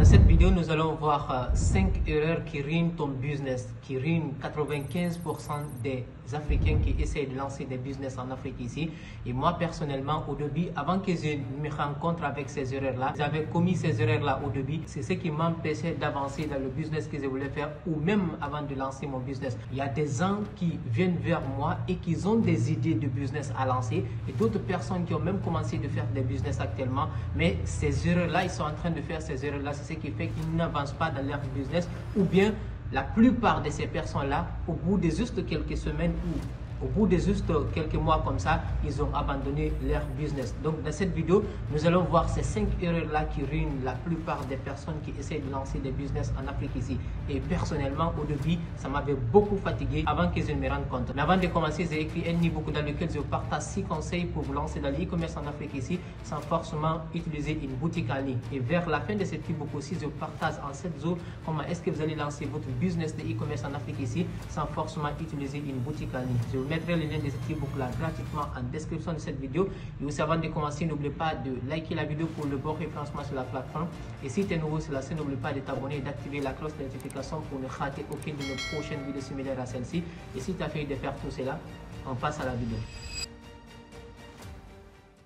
Dans cette vidéo, nous allons voir 5 erreurs qui ruinent ton business, qui ruinent 95% des Africains qui essayent de lancer des business en Afrique ici. Et moi, personnellement, au début, avant que je me rencontre avec ces erreurs-là, j'avais commis ces erreurs-là au début. C'est ce qui m'empêchait d'avancer dans le business que je voulais faire ou même avant de lancer mon business. Il y a des gens qui viennent vers moi et qui ont des idées de business à lancer et d'autres personnes qui ont même commencé de faire des business actuellement. Mais ces erreurs-là, ils sont en train de faire ces erreurs-là. C'est ce qui fait qu'ils n'avancent pas dans leur business ou bien la plupart de ces personnes-là, au bout de juste quelques semaines ou au bout de juste quelques mois comme ça, ils ont abandonné leur business. Donc dans cette vidéo, nous allons voir ces 5 erreurs-là qui ruinent la plupart des personnes qui essaient de lancer des business en Afrique ici. Et personnellement, au début, ça m'avait beaucoup fatigué avant que je ne me rende compte. Mais avant de commencer, j'ai écrit un e-book dans lequel je partage 6 conseils pour vous lancer dans l'e-commerce en Afrique ici sans forcément utiliser une boutique en ligne. Et vers la fin de cet e-book aussi, je partage en 7 jours comment est-ce que vous allez lancer votre business de e-commerce en Afrique ici sans forcément utiliser une boutique en ligne. Je vous mettrai le lien de cet e-book là gratuitement en description de cette vidéo. Et aussi avant de commencer, n'oubliez pas de liker la vidéo pour le bon référencement sur la plateforme. Et si tu es nouveau sur la chaîne, n'oublie pas de t'abonner et d'activer la cloche de notification pour ne rater aucune de nos prochaines vidéos similaires à celle-ci. Et si tu as fini de faire tout cela, on passe à la vidéo.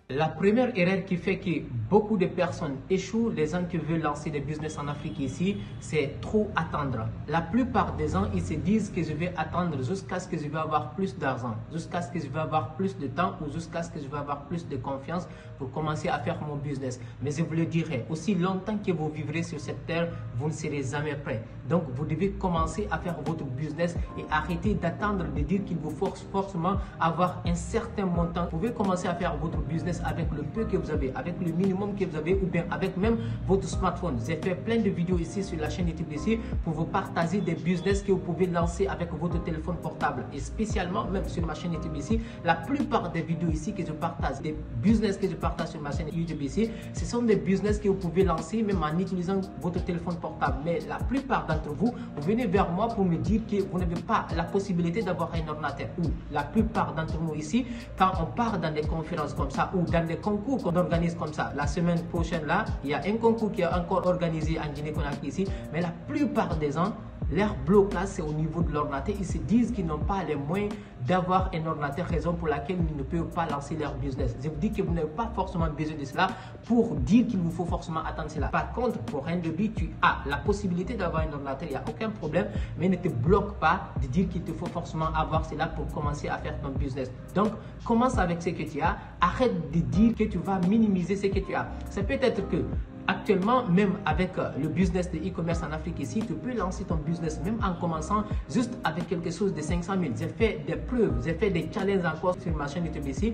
La première erreur qui fait que beaucoup de personnes échouent, les gens qui veulent lancer des business en Afrique ici, c'est trop attendre. La plupart des gens, ils se disent que je vais attendre jusqu'à ce que je vais avoir plus d'argent, jusqu'à ce que je vais avoir plus de temps ou jusqu'à ce que je vais avoir plus de confiance pour commencer à faire mon business. Mais je vous le dirai, aussi longtemps que vous vivrez sur cette terre, vous ne serez jamais prêt. Donc, vous devez commencer à faire votre business et arrêter d'attendre de dire qu'il vous faut forcément avoir un certain montant. Vous pouvez commencer à faire votre business avec le peu que vous avez, avec le minimum que vous avez ou bien avec même votre smartphone. J'ai fait plein de vidéos ici sur la chaîne YouTube ici pour vous partager des business que vous pouvez lancer avec votre téléphone portable. Et spécialement, même sur ma chaîne YouTube ici, la plupart des vidéos ici que je partage, des business que je partage sur ma chaîne YouTube ici, ce sont des business que vous pouvez lancer même en utilisant votre téléphone portable. Mais la plupart d'entre vous, vous venez vers moi pour me dire que vous n'avez pas la possibilité d'avoir un ordinateur. Ou la plupart d'entre nous ici, quand on part dans des conférences comme ça ou dans des concours qu'on organise comme ça. La semaine prochaine là, il y a un concours qui est encore organisé en Guinée-Conakry ici, mais la plupart des gens, leur blocage c'est au niveau de l'ordinateur. Ils se disent qu'ils n'ont pas les moyens d'avoir un ordinateur, raison pour laquelle ils ne peuvent pas lancer leur business. Je vous dis que vous n'avez pas forcément besoin de cela pour dire qu'il vous faut forcément attendre cela. Par contre, pour un début, tu as la possibilité d'avoir un ordinateur, il n'y a aucun problème, mais ne te bloque pas de dire qu'il te faut forcément avoir cela pour commencer à faire ton business. Donc, commence avec ce que tu as, arrête de dire que tu vas minimiser ce que tu as. Ça peut être que actuellement, même avec le business de e-commerce en Afrique ici, tu peux lancer ton business même en commençant juste avec quelque chose de 500 000. J'ai fait des preuves, j'ai fait des challenges encore sur ma chaîne YouTube ici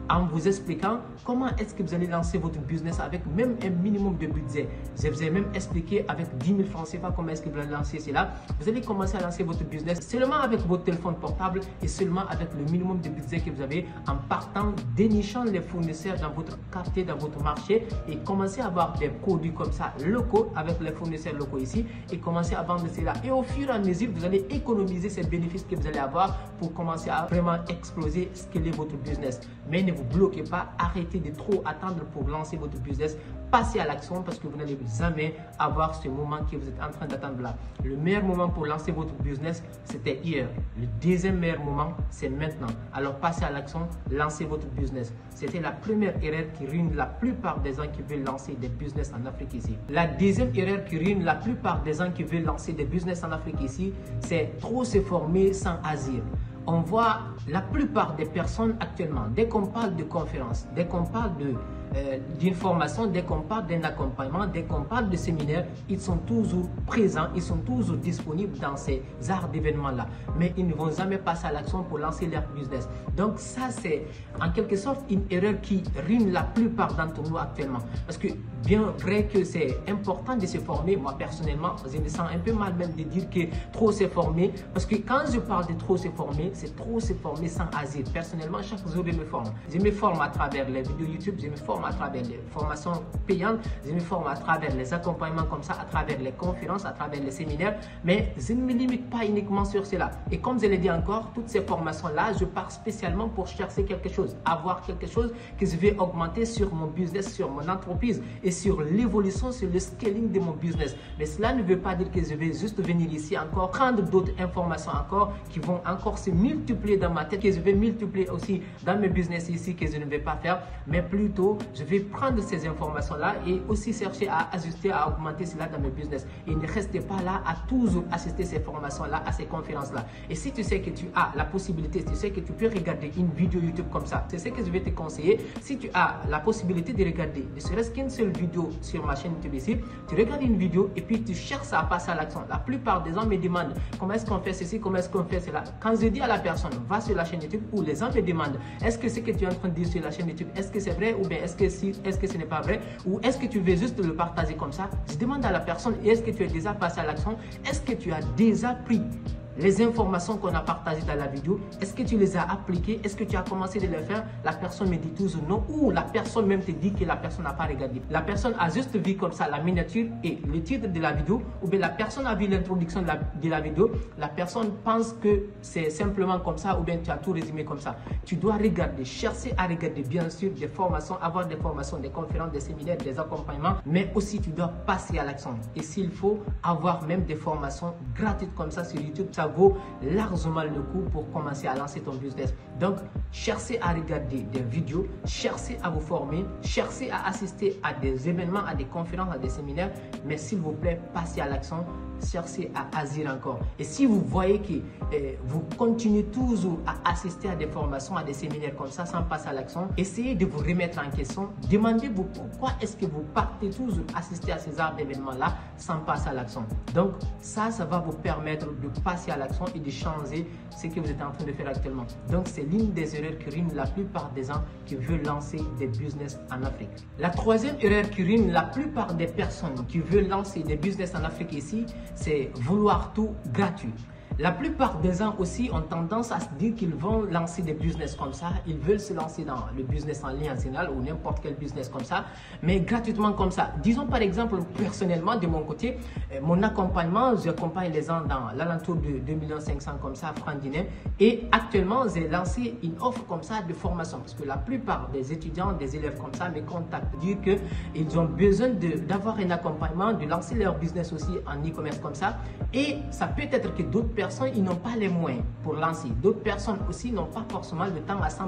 en vous expliquant comment est-ce que vous allez lancer votre business avec même un minimum de budget. Je vous ai même expliqué avec 10 000 francs CFA comment est-ce que vous allez lancer cela. Vous allez commencer à lancer votre business seulement avec votre téléphone portable et seulement avec le minimum de budget que vous avez en partant, dénichant les fournisseurs dans votre quartier, dans votre marché et commencer à avoir des produits comme ça locaux avec les fournisseurs locaux ici et commencer à vendre cela. Et au fur et à mesure, vous allez économiser ces bénéfices que vous allez avoir pour commencer à vraiment exploser ce qu'est votre business. Mais ne vous bloquez pas, arrêtez de trop attendre pour lancer votre business. Passez à l'action parce que vous n'allez jamais avoir ce moment que vous êtes en train d'attendre là. Le meilleur moment pour lancer votre business, c'était hier. Le deuxième meilleur moment, c'est maintenant. Alors passez à l'action, lancez votre business. C'était la première erreur qui ruine la plupart des gens qui veulent lancer des business en Afrique ici. La deuxième erreur qui ruine la plupart des gens qui veulent lancer des business en Afrique ici, c'est trop se former sans agir. On voit la plupart des personnes actuellement, dès qu'on parle de conférences, dès qu'on parle d'une formation, dès qu'on parle d'un accompagnement, dès qu'on parle de séminaire, ils sont toujours présents, ils sont toujours disponibles dans ces arts d'événements-là. Mais ils ne vont jamais passer à l'action pour lancer leur business. Donc ça, c'est en quelque sorte une erreur qui ruine la plupart d'entre nous actuellement. Parce que bien vrai que c'est important de se former, moi personnellement, je me sens un peu mal même de dire que trop se former. Parce que quand je parle de trop se former, c'est trop se former sans agir. Personnellement, chaque jour, je me forme. Je me forme à travers les vidéos YouTube, je me forme à travers les formations payantes, je me forme à travers les accompagnements comme ça, à travers les conférences, à travers les séminaires, mais je ne me limite pas uniquement sur cela. Et comme je l'ai dit encore, toutes ces formations-là, je pars spécialement pour chercher quelque chose, avoir quelque chose que je vais augmenter sur mon business, sur mon entreprise. Et et sur l'évolution, sur le scaling de mon business. Mais cela ne veut pas dire que je vais juste venir ici encore prendre d'autres informations encore qui vont encore se multiplier dans ma tête, que je vais multiplier aussi dans mes business ici que je ne vais pas faire, mais plutôt je vais prendre ces informations-là et aussi chercher à ajuster, à augmenter cela dans mes business. Et ne restez pas là à toujours assister ces formations-là, à ces conférences-là. Et si tu sais que tu as la possibilité, tu sais que tu peux regarder une vidéo YouTube comme ça, c'est ce que je vais te conseiller. Si tu as la possibilité de regarder ne serait-ce qu'une seule vidéo sur ma chaîne YouTube ici, tu regardes une vidéo et puis tu cherches à passer à l'action. La plupart des gens me demandent comment est-ce qu'on fait ceci, comment est-ce qu'on fait cela. Quand je dis à la personne, va sur la chaîne YouTube, ou les gens me demandent, est-ce que ce que tu es en train de dire sur la chaîne YouTube, est-ce que c'est vrai ou bien est-ce que ce n'est pas vrai, ou est-ce que tu veux juste le partager comme ça. Je demande à la personne, est-ce que tu es déjà passé à l'action? Est-ce que tu as déjà pris les informations qu'on a partagées dans la vidéo? Est-ce que tu les as appliquées? Est-ce que tu as commencé de les faire? La personne me dit toujours non, ou la personne même te dit que la personne n'a pas regardé. La personne a juste vu comme ça la miniature et le titre de la vidéo, ou bien la personne a vu l'introduction de la vidéo. La personne pense que c'est simplement comme ça, ou bien tu as tout résumé comme ça. Tu dois regarder, chercher à regarder bien sûr des formations, avoir des formations, des conférences, des séminaires, des accompagnements, mais aussi tu dois passer à l'action. Et s'il faut, avoir même des formations gratuites comme ça sur YouTube, ça vaut largement le coup pour commencer à lancer ton business. Donc, cherchez à regarder des vidéos, cherchez à vous former, cherchez à assister à des événements, à des conférences, à des séminaires, mais s'il vous plaît, passez à l'action. Cherchez à agir encore. Et si vous voyez que vous continuez toujours à assister à des formations, à des séminaires comme ça, sans passer à l'action, essayez de vous remettre en question. Demandez-vous pourquoi est-ce que vous partez toujours assister à ces genres d'événements-là sans passer à l'action. Donc, ça va vous permettre de passer à l'action et de changer ce que vous êtes en train de faire actuellement. Donc, c'est l'une des erreurs qui ruine la plupart des gens qui veulent lancer des business en Afrique. La troisième erreur qui ruine la plupart des personnes qui veulent lancer des business en Afrique ici, c'est vouloir tout gratuit. La plupart des gens aussi ont tendance à se dire qu'ils vont lancer des business comme ça. Ils veulent se lancer dans le business en ligne en général ou n'importe quel business comme ça, mais gratuitement comme ça. Disons par exemple, personnellement, de mon côté, mon accompagnement, j'accompagne les gens dans l'alentour de 2 500 000 comme ça, francs guinéens. Et actuellement, j'ai lancé une offre comme ça de formation parce que la plupart des étudiants, des élèves comme ça me contactent, dire qu'ils ont besoin d'avoir un accompagnement, de lancer leur business aussi en e-commerce comme ça. Et ça peut être que d'autres personnes, ils n'ont pas les moyens pour lancer. D'autres personnes aussi n'ont pas forcément le temps à 100%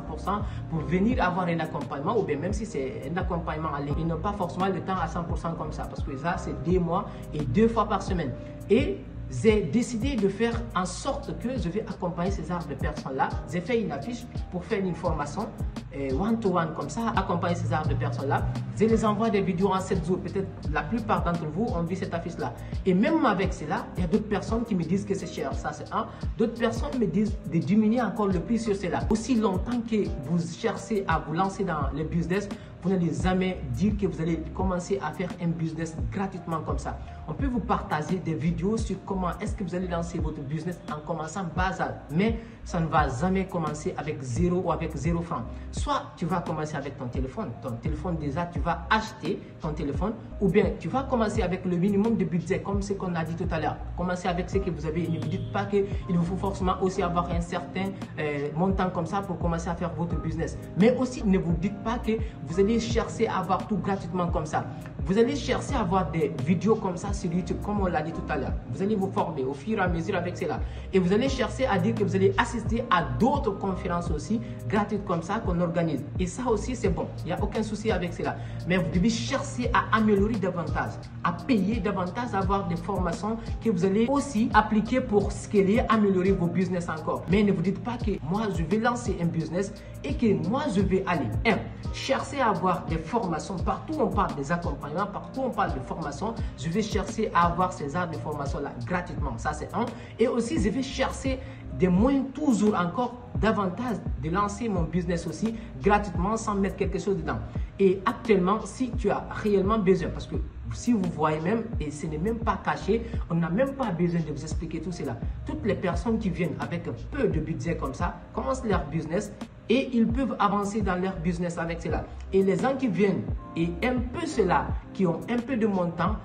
pour venir avoir un accompagnement, ou bien même si c'est un accompagnement en ligne, ils n'ont pas forcément le temps à 100% comme ça, parce que ça, c'est 2 mois et 2 fois par semaine. Et j'ai décidé de faire en sorte que je vais accompagner ces genres de personnes-là. J'ai fait une affiche pour faire une formation one-to-one comme ça, accompagner ces genres de personnes-là. Je les envoie des vidéos en 7 jours. Peut-être la plupart d'entre vous ont vu cette affiche-là. Et même avec cela, il y a d'autres personnes qui me disent que c'est cher. Ça, c'est un. D'autres personnes me disent de diminuer encore le prix sur cela. Aussi longtemps que vous cherchez à vous lancer dans le business, vous n'allez jamais dire que vous allez commencer à faire un business gratuitement comme ça. On peut vous partager des vidéos sur comment est-ce que vous allez lancer votre business en commençant basal. Mais ça ne va jamais commencer avec 0 ou avec 0 francs. Soit tu vas commencer avec ton téléphone. Ton téléphone déjà, tu vas acheter ton téléphone. Ou bien tu vas commencer avec le minimum de budget comme ce qu'on a dit tout à l'heure. Commencez avec ce que vous avez. Ne vous dites pas qu'il vous faut forcément aussi avoir un certain montant comme ça pour commencer à faire votre business. Mais aussi ne vous dites pas que vous allez chercher à avoir tout gratuitement comme ça. Vous allez chercher à avoir des vidéos comme ça sur YouTube, comme on l'a dit tout à l'heure. Vous allez vous former au fur et à mesure avec cela. Et vous allez chercher à dire que vous allez assister à d'autres conférences aussi, gratuites comme ça, qu'on organise. Et ça aussi, c'est bon. Il n'y a aucun souci avec cela. Mais vous devez chercher à améliorer davantage, à payer davantage, à avoir des formations que vous allez aussi appliquer pour scaler, améliorer vos business encore. Mais ne vous dites pas que moi, je vais lancer un business et que moi, je vais aller. Cherchez à avoir des formations. Partout on parle des accompagnements, partout on parle de formation, je vais chercher à avoir ces genres de formation-là gratuitement. Ça, c'est un. Et aussi, je vais chercher des moyens toujours encore davantage de lancer mon business aussi gratuitement sans mettre quelque chose dedans. Et actuellement, si tu as réellement besoin, parce que si vous voyez même, et ce n'est même pas caché, on n'a même pas besoin de vous expliquer tout cela. Toutes les personnes qui viennent avec peu de budget comme ça, commencent leur business et ils peuvent avancer dans leur business avec cela. Et les gens qui viennent et un peu cela, qui ont un peu de montant,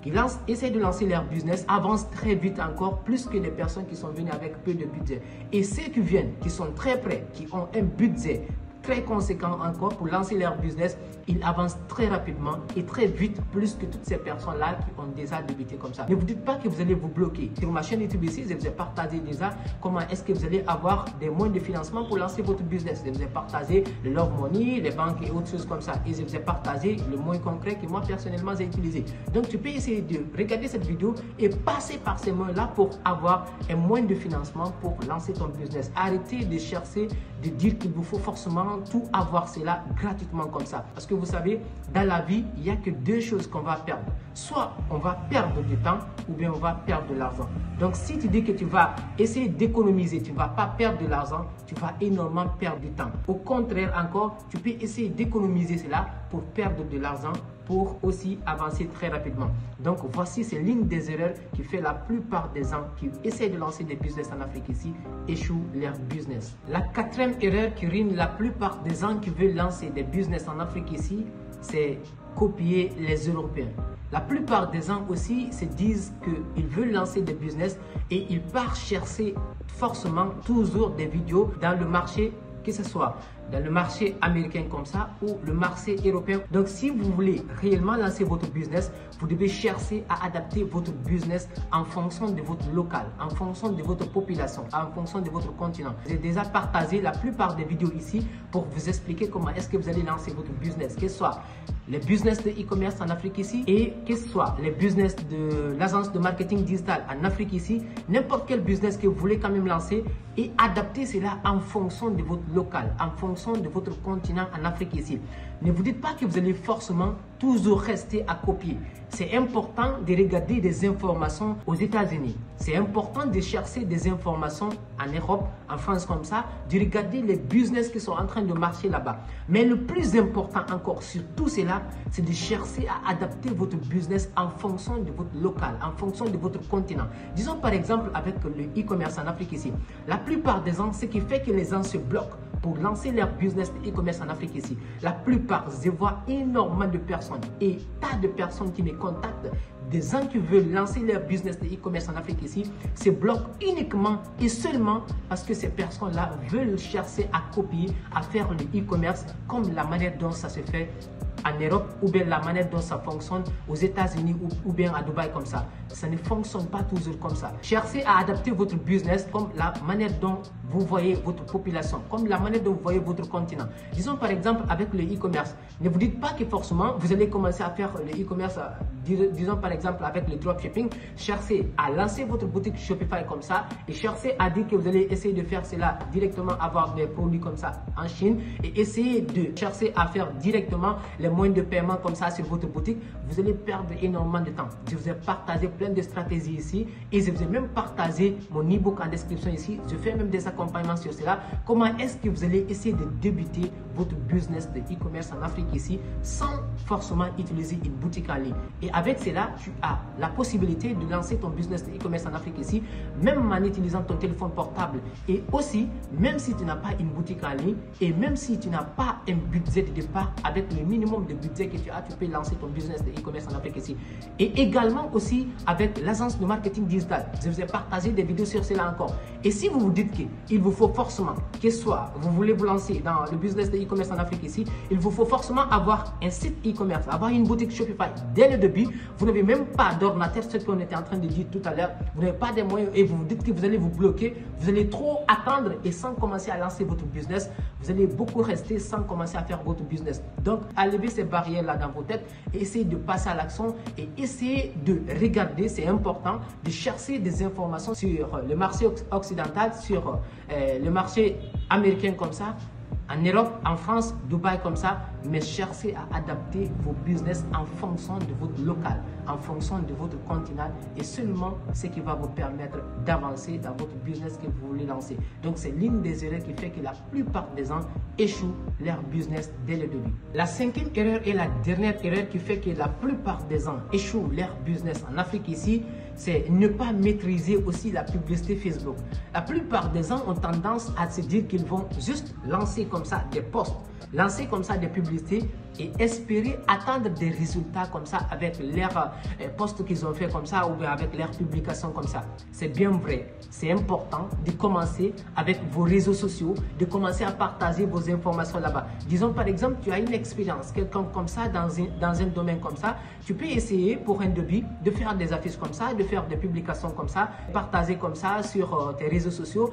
qui essaient de lancer leur business, avancent très vite encore, plus que les personnes qui sont venues avec peu de budget. Et ceux qui viennent, qui sont très prêts, qui ont un budget très conséquents encore pour lancer leur business, ils avancent très rapidement et très vite, plus que toutes ces personnes-là qui ont déjà débuté comme ça. Ne vous dites pas que vous allez vous bloquer. Sur ma chaîne YouTube ici, je vous ai partagé déjà comment est-ce que vous allez avoir des moyens de financement pour lancer votre business. Je vous ai partagé le Love Money, les banques et autres choses comme ça. Et je vous ai partagé le moyen concret que moi personnellement j'ai utilisé. Donc tu peux essayer de regarder cette vidéo et passer par ces moyens-là pour avoir un moyen de financement pour lancer ton business. Arrêtez de chercher, de dire qu'il vous faut forcément tout avoir cela gratuitement comme ça. Parce que vous savez, dans la vie, il n'y a que deux choses qu'on va perdre. Soit on va perdre du temps ou bien on va perdre de l'argent. Donc si tu dis que tu vas essayer d'économiser, tu ne vas pas perdre de l'argent, tu vas énormément perdre du temps. Au contraire encore, tu peux essayer d'économiser cela pour perdre de l'argent, pour aussi avancer très rapidement. Donc voici, c'est l'une des erreurs qui fait la plupart des gens qui essaient de lancer des business en Afrique ici, échouent leur business. La quatrième erreur qui ruine la plupart des gens qui veulent lancer des business en Afrique ici, c'est copier les Européens. La plupart des gens aussi se disent qu'ils veulent lancer des business et ils partent chercher forcément toujours des vidéos dans le marché, que ce soit dans le marché américain comme ça ou le marché européen. Donc si vous voulez réellement lancer votre business, vous devez chercher à adapter votre business en fonction de votre local, en fonction de votre population, en fonction de votre continent. J'ai déjà partagé la plupart des vidéos ici pour vous expliquer comment est-ce que vous allez lancer votre business, que ce soit les business de e-commerce en Afrique ici et que ce soit les business de l'agence de marketing digital en Afrique ici, n'importe quel business que vous voulez quand même lancer et adapter cela en fonction de votre local, en fonction de votre continent en Afrique ici. Ne vous dites pas que vous allez forcément toujours rester à copier. C'est important de regarder des informations aux États-Unis. C'est important de chercher des informations en Europe, en France comme ça, de regarder les business qui sont en train de marcher là-bas. Mais le plus important encore sur tout cela, c'est de chercher à adapter votre business en fonction de votre local, en fonction de votre continent. Disons par exemple avec le e-commerce en Afrique ici. La plupart des gens, ce qui fait que les gens se bloquent pour lancer leur business de e-commerce en Afrique ici. La plupart, je vois énormément de personnes et tas de personnes qui me contactent, des gens qui veulent lancer leur business de e-commerce en Afrique ici, se bloquent uniquement et seulement parce que ces personnes-là veulent chercher à copier, à faire le e-commerce comme la manière dont ça se fait en Europe ou bien la manière dont ça fonctionne aux États-Unis ou bien à Dubaï comme ça. Ça ne fonctionne pas toujours comme ça. Cherchez à adapter votre business comme la manière dont vous voyez votre population, comme la manière dont vous voyez votre continent. Disons par exemple avec le e-commerce. Ne vous dites pas que forcément vous allez commencer à faire le e-commerce, disons par exemple avec le dropshipping. Cherchez à lancer votre boutique Shopify comme ça et cherchez à dire que vous allez essayer de faire cela directement, avoir des produits comme ça en Chine et essayer de chercher à faire directement les moyens de paiement comme ça sur votre boutique. Vous allez perdre énormément de temps. Je vous ai partagé plein de stratégies ici et je vous ai même partagé mon e-book en description ici. Je fais même des accompagnements sur cela. Comment est-ce que vous allez essayer de débuter votre business de e-commerce en Afrique ici sans forcément utiliser une boutique en ligne. Et avec cela, tu as la possibilité de lancer ton business de e-commerce en Afrique ici, même en utilisant ton téléphone portable. Et aussi, même si tu n'as pas une boutique en ligne et même si tu n'as pas un budget de départ, avec le minimum de budget que tu as, tu peux lancer ton business de e-commerce en Afrique ici. Et également aussi avec l'agence de marketing digital. Je vous ai partagé des vidéos sur cela encore. Et si vous vous dites qu'il vous faut forcément, que soit vous voulez vous lancer dans le business de e-commerce en Afrique ici, il vous faut forcément avoir un site e-commerce, avoir une boutique Shopify dès le début. Vous n'avez même pas d'ordinateur, ce qu'on était en train de dire tout à l'heure. Vous n'avez pas des moyens et vous vous dites que vous allez vous bloquer. Vous allez trop attendre et sans commencer à lancer votre business, vous allez beaucoup rester sans commencer à faire votre business. Donc, enlevez ces barrières-là dans vos têtes et essayez de passer à l'action et essayez de regarder, c'est important, de chercher des informations sur le marché occidental, sur le marché américain comme ça, en Europe, en France, Dubaï comme ça, mais cherchez à adapter vos business en fonction de votre local, en fonction de votre continent et seulement ce qui va vous permettre d'avancer dans votre business que vous voulez lancer. Donc c'est l'une des erreurs qui fait que la plupart des gens échouent leur business dès le début. La cinquième erreur et la dernière erreur qui fait que la plupart des gens échouent leur business en Afrique ici, c'est ne pas maîtriser aussi la publicité Facebook. La plupart des gens ont tendance à se dire qu'ils vont juste lancer comme ça des posts, lancer comme ça des publicités et espérer attendre des résultats comme ça avec leurs posts qu'ils ont fait comme ça ou bien avec leurs publications comme ça. C'est bien vrai, c'est important de commencer avec vos réseaux sociaux, de commencer à partager vos informations là-bas. Disons par exemple, tu as une expérience, quelqu'un comme ça dans un domaine comme ça, tu peux essayer pour un début de faire des affiches comme ça, de faire des publications comme ça, partager comme ça sur tes réseaux sociaux,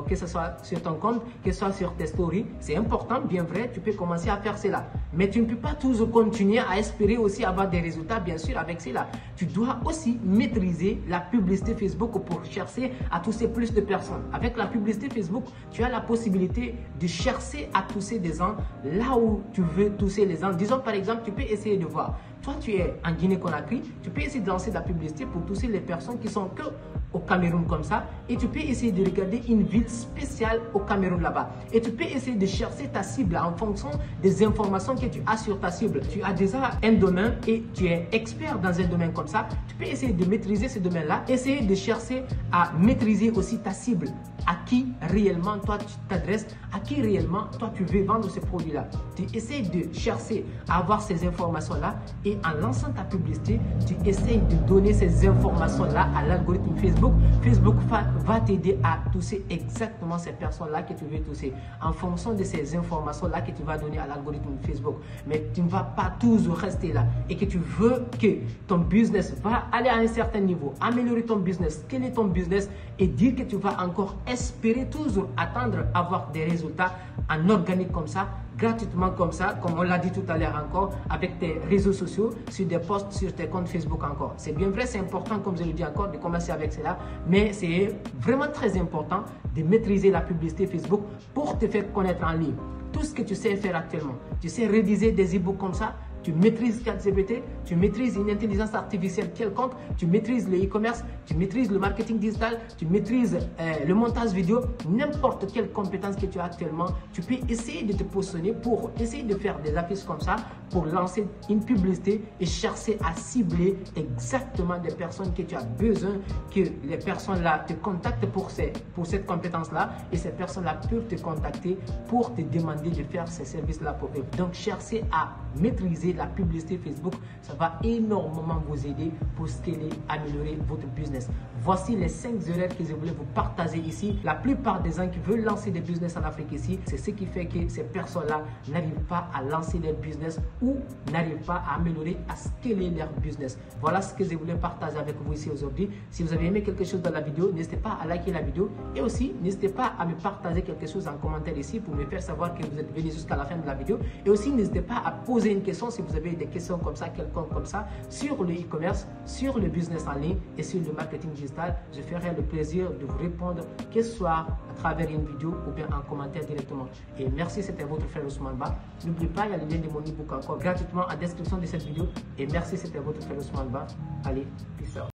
que ce soit sur ton compte, que ce soit sur tes stories. C'est important, bien vrai, tu peux commencer à faire cela. Mais tu ne peux pas toujours continuer à espérer aussi avoir des résultats, bien sûr, avec cela. Tu dois aussi maîtriser la publicité Facebook pour chercher à toucher plus de personnes. Avec la publicité Facebook, tu as la possibilité de chercher à toucher des gens là où tu veux toucher les gens. Disons par exemple, tu peux essayer de voir. Toi, tu es en Guinée-Conakry, tu peux essayer de lancer de la publicité pour toucher les personnes qui sont que au Cameroun comme ça. Et tu peux essayer de regarder une ville spéciale au Cameroun là-bas. Et tu peux essayer de chercher ta cible en fonction des informations que tu as sur ta cible. Tu as déjà un domaine et tu es expert dans un domaine comme ça. Tu peux essayer de maîtriser ce domaine-là. Essayer de chercher à maîtriser aussi ta cible. À qui réellement toi tu t'adresses, à qui réellement toi tu veux vendre ce produit-là. Tu essaies de chercher à avoir ces informations-là et en lançant ta publicité, tu essaies de donner ces informations-là à l'algorithme Facebook. Facebook va t'aider à toucher exactement ces personnes-là que tu veux toucher en fonction de ces informations-là que tu vas donner à l'algorithme Facebook. Mais tu ne vas pas toujours rester là et que tu veux que ton business va aller à un certain niveau, améliorer ton business, quel est ton business et dire que tu vas encore espérer toujours attendre avoir des résultats en organique comme ça, gratuitement comme ça, comme on l'a dit tout à l'heure encore, avec tes réseaux sociaux, sur des posts, sur tes comptes Facebook encore. C'est bien vrai, c'est important, comme je le dis encore, de commencer avec cela, mais c'est vraiment très important de maîtriser la publicité Facebook pour te faire connaître en ligne. Tout ce que tu sais faire actuellement, tu sais rédiger des e-books comme ça, tu maîtrises ChatGPT, tu maîtrises une intelligence artificielle quelconque, tu maîtrises le e-commerce, tu maîtrises le marketing digital, tu maîtrises le montage vidéo, n'importe quelle compétence que tu as actuellement, tu peux essayer de te positionner pour essayer de faire des affiches comme ça, pour lancer une publicité et chercher à cibler exactement des personnes que tu as besoin, que les personnes-là te contactent pour cette compétence-là et ces personnes-là peuvent te contacter pour te demander de faire ces services-là pour eux. Donc, cherchez à maîtriser la publicité Facebook, ça va énormément vous aider pour scaler, améliorer votre business. Voici les 5 erreurs que je voulais vous partager ici. La plupart des gens qui veulent lancer des business en Afrique ici, c'est ce qui fait que ces personnes-là n'arrivent pas à lancer des business ou n'arrivent pas à améliorer, à scaler leur business. Voilà ce que je voulais partager avec vous ici aujourd'hui. Si vous avez aimé quelque chose dans la vidéo, n'hésitez pas à liker la vidéo et aussi n'hésitez pas à me partager quelque chose en commentaire ici pour me faire savoir que vous êtes venu jusqu'à la fin de la vidéo. Et aussi n'hésitez pas à poser une question si vous avez des questions comme ça, quelconque comme ça, sur le e-commerce, sur le business en ligne et sur le marketing digital. Je ferai le plaisir de vous répondre, que ce soit à travers une vidéo ou bien en commentaire directement. Et merci, c'était votre frère Ousmane Ba. N'oubliez pas, il y a le lien de mon e-book encore gratuitement en description de cette vidéo. Et merci, c'était votre frère Ousmane Ba. Allez, peace out.